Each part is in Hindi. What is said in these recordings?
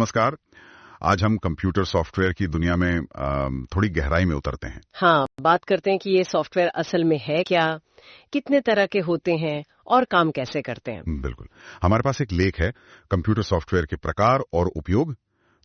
नमस्कार। आज हम कंप्यूटर सॉफ्टवेयर की दुनिया में थोड़ी गहराई में उतरते हैं। हाँ, बात करते हैं कि ये सॉफ्टवेयर असल में है क्या, कितने तरह के होते हैं और काम कैसे करते हैं। बिल्कुल। हमारे पास एक लेख है, कंप्यूटर सॉफ्टवेयर के प्रकार और उपयोग,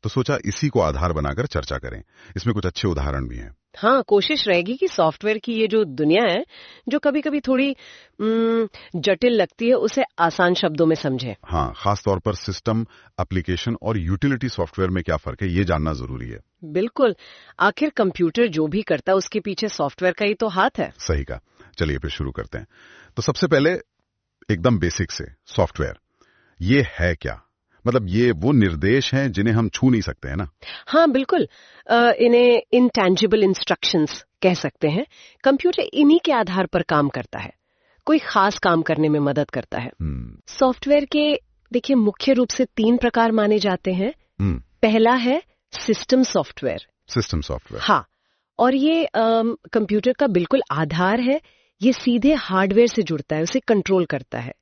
तो सोचा इसी को आधार बनाकर चर्चा करें। इसमें कुछ अच्छे उदाहरण भी हैं। हाँ, कोशिश रहेगी कि सॉफ्टवेयर की ये जो दुनिया है, जो कभी कभी थोड़ी जटिल लगती है, उसे आसान शब्दों में समझें। हाँ, खास तौर पर सिस्टम, एप्लीकेशन और यूटिलिटी सॉफ्टवेयर में क्या फर्क है, ये जानना जरूरी है। बिल्कुल। आखिर कंप्यूटर जो भी करता है उसके पीछे सॉफ्टवेयर का ही तो हाथ है। सही कहा। चलिए फिर शुरू करते हैं। तो सबसे पहले एकदम बेसिक से, सॉफ्टवेयर ये है क्या? मतलब ये वो निर्देश हैं जिन्हें हम छू नहीं सकते हैं ना? हाँ, बिल्कुल। इन्हें इंटैंजिबल इंस्ट्रक्शंस कह सकते हैं। कंप्यूटर इन्हीं के आधार पर काम करता है, कोई खास काम करने में मदद करता है। सॉफ्टवेयर के देखिए मुख्य रूप से 3 प्रकार माने जाते हैं। पहला है सिस्टम सॉफ्टवेयर। सिस्टम सॉफ्टवेयर, हाँ, और ये कंप्यूटर का बिल्कुल आधार है। ये सीधे हार्डवेयर से जुड़ता है, उसे कंट्रोल करता है।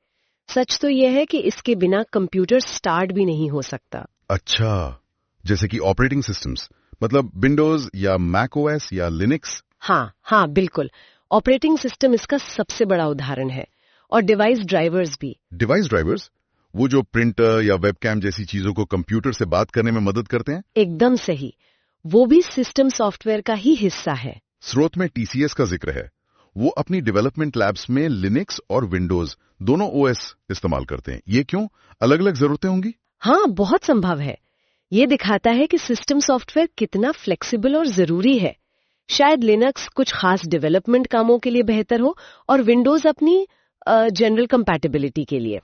सच तो यह है कि इसके बिना कंप्यूटर स्टार्ट भी नहीं हो सकता। अच्छा, जैसे कि ऑपरेटिंग सिस्टम्स, मतलब विंडोज या मैक ओएस या लिनक्स। हाँ, बिल्कुल। ऑपरेटिंग सिस्टम इसका सबसे बड़ा उदाहरण है, और डिवाइस ड्राइवर्स भी। डिवाइस ड्राइवर्स, वो जो प्रिंटर या वेबकैम जैसी चीजों को कंप्यूटर से बात करने में मदद करते हैं। एकदम सही, वो भी सिस्टम सॉफ्टवेयर का ही हिस्सा है। स्रोत में टीसीएस का जिक्र है। वो अपनी डेवलपमेंट लैब्स में लिनक्स और विंडोज दोनों ओएस इस्तेमाल करते हैं। ये क्यों? अलग अलग जरूरतें होंगी। हाँ, बहुत संभव है। ये दिखाता है कि सिस्टम सॉफ्टवेयर कितना फ्लेक्सिबल और जरूरी है। शायद लिनक्स कुछ खास डेवलपमेंट कामों के लिए बेहतर हो, और विंडोज अपनी जनरल कंपैटिबिलिटी के लिए।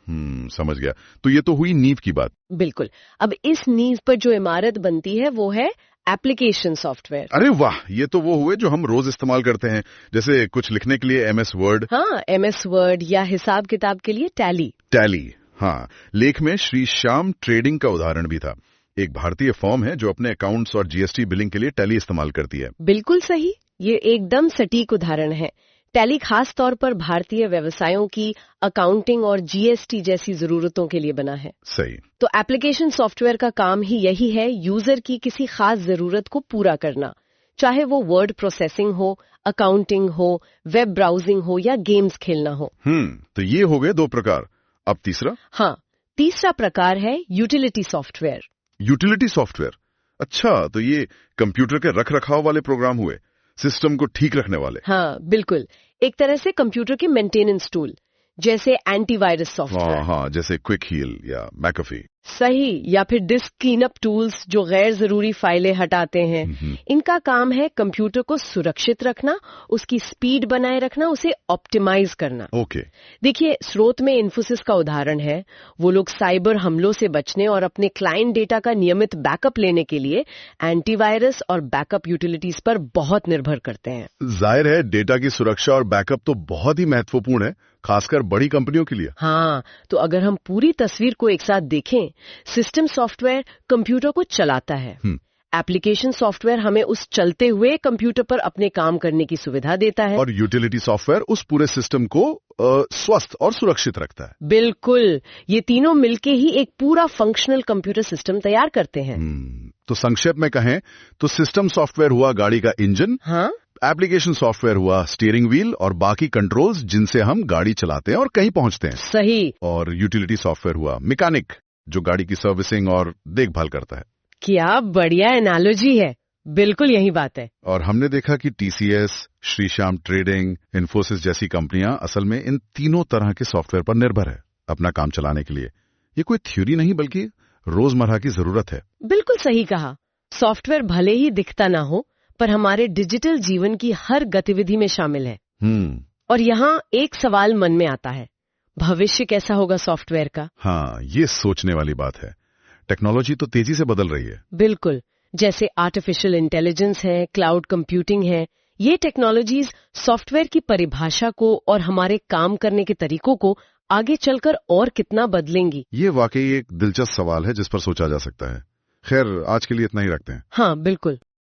समझ गया। तो ये तो हुई नींव की बात। बिल्कुल। अब इस नींव पर जो इमारत बनती है वो है एप्लीकेशन सॉफ्टवेयर। अरे वाह, ये तो वो हुए जो हम रोज इस्तेमाल करते हैं, जैसे कुछ लिखने के लिए एमएस वर्ड। हाँ, एमएस वर्ड, या हिसाब किताब के लिए टैली। हाँ, लेख में श्री श्याम ट्रेडिंग का उदाहरण भी था। एक भारतीय फर्म है जो अपने अकाउंट्स और जीएसटी बिलिंग के लिए टैली इस्तेमाल करती है। बिल्कुल सही, ये एकदम सटीक उदाहरण है। टैली खास तौर पर भारतीय व्यवसायों की अकाउंटिंग और जीएसटी जैसी जरूरतों के लिए बना है। सही। तो एप्लीकेशन सॉफ्टवेयर का काम ही यही है, यूजर की किसी खास जरूरत को पूरा करना, चाहे वो वर्ड प्रोसेसिंग हो, अकाउंटिंग हो, वेब ब्राउजिंग हो या गेम्स खेलना हो। तो ये हो गए 2 प्रकार। अब तीसरा? हाँ, तीसरा प्रकार है यूटिलिटी सॉफ्टवेयर। यूटिलिटी सॉफ्टवेयर, अच्छा, तो ये कंप्यूटर के रख रखाव वाले प्रोग्राम हुए, सिस्टम को ठीक रखने वाले। हाँ, बिल्कुल। एक तरह से कंप्यूटर के मेंटेनेंस टूल, जैसे एंटीवायरस सॉफ्टवेयर। हाँ, जैसे क्विक हील या मैकअफी। सही, या फिर डिस्क क्लीनअप टूल्स जो गैर जरूरी फाइलें हटाते हैं। इनका काम है कंप्यूटर को सुरक्षित रखना, उसकी स्पीड बनाए रखना, उसे ऑप्टिमाइज करना। ओके। देखिए, स्रोत में इन्फोसिस का उदाहरण है। वो लोग साइबर हमलों से बचने और अपने क्लाइंट डेटा का नियमित बैकअप लेने के लिए एंटीवायरस और बैकअप यूटिलिटीज पर बहुत निर्भर करते हैं। जाहिर है, डेटा की सुरक्षा और बैकअप तो बहुत ही महत्वपूर्ण है, खासकर बड़ी कंपनियों के लिए। हाँ, तो अगर हम पूरी तस्वीर को एक साथ देखें, सिस्टम सॉफ्टवेयर कंप्यूटर को चलाता है। एप्लीकेशन सॉफ्टवेयर हमें उस चलते हुए कंप्यूटर पर अपने काम करने की सुविधा देता है। और यूटिलिटी सॉफ्टवेयर उस पूरे सिस्टम को स्वस्थ और सुरक्षित रखता है। बिल्कुल, ये तीनों मिलके ही एक पूरा फंक्शनल कंप्यूटर सिस्टम तैयार करते हैं। तो संक्षेप में कहें तो सिस्टम सॉफ्टवेयर हुआ गाड़ी का इंजन, हाँ, एप्लीकेशन सॉफ्टवेयर हुआ स्टीयरिंग व्हील और बाकी कंट्रोल्स जिनसे हम गाड़ी चलाते हैं और कहीं पहुंचते हैं। सही। और यूटिलिटी सॉफ्टवेयर हुआ मैकेनिक, जो गाड़ी की सर्विसिंग और देखभाल करता है। क्या बढ़िया एनालॉजी है, बिल्कुल यही बात है। और हमने देखा कि टीसीएस, श्री श्याम ट्रेडिंग, इन्फोसिस जैसी कंपनियां असल में इन तीनों तरह के सॉफ्टवेयर पर निर्भर है अपना काम चलाने के लिए। ये कोई थ्योरी नहीं बल्कि रोजमर्रा की जरूरत है। बिल्कुल सही कहा। सॉफ्टवेयर भले ही दिखता ना हो, पर हमारे डिजिटल जीवन की हर गतिविधि में शामिल है। और यहाँ एक सवाल मन में आता है, भविष्य कैसा होगा सॉफ्टवेयर का? हाँ, ये सोचने वाली बात है। टेक्नोलॉजी तो तेजी से बदल रही है। बिल्कुल, जैसे आर्टिफिशियल इंटेलिजेंस है, क्लाउड कंप्यूटिंग है। ये टेक्नोलॉजीज सॉफ्टवेयर की परिभाषा को और हमारे काम करने के तरीकों को आगे चलकर और कितना बदलेंगी। ये वाकई एक दिलचस्प सवाल है जिस पर सोचा जा सकता है। खैर, आज के लिए इतना ही रखते हैं। हाँ, बिल्कुल।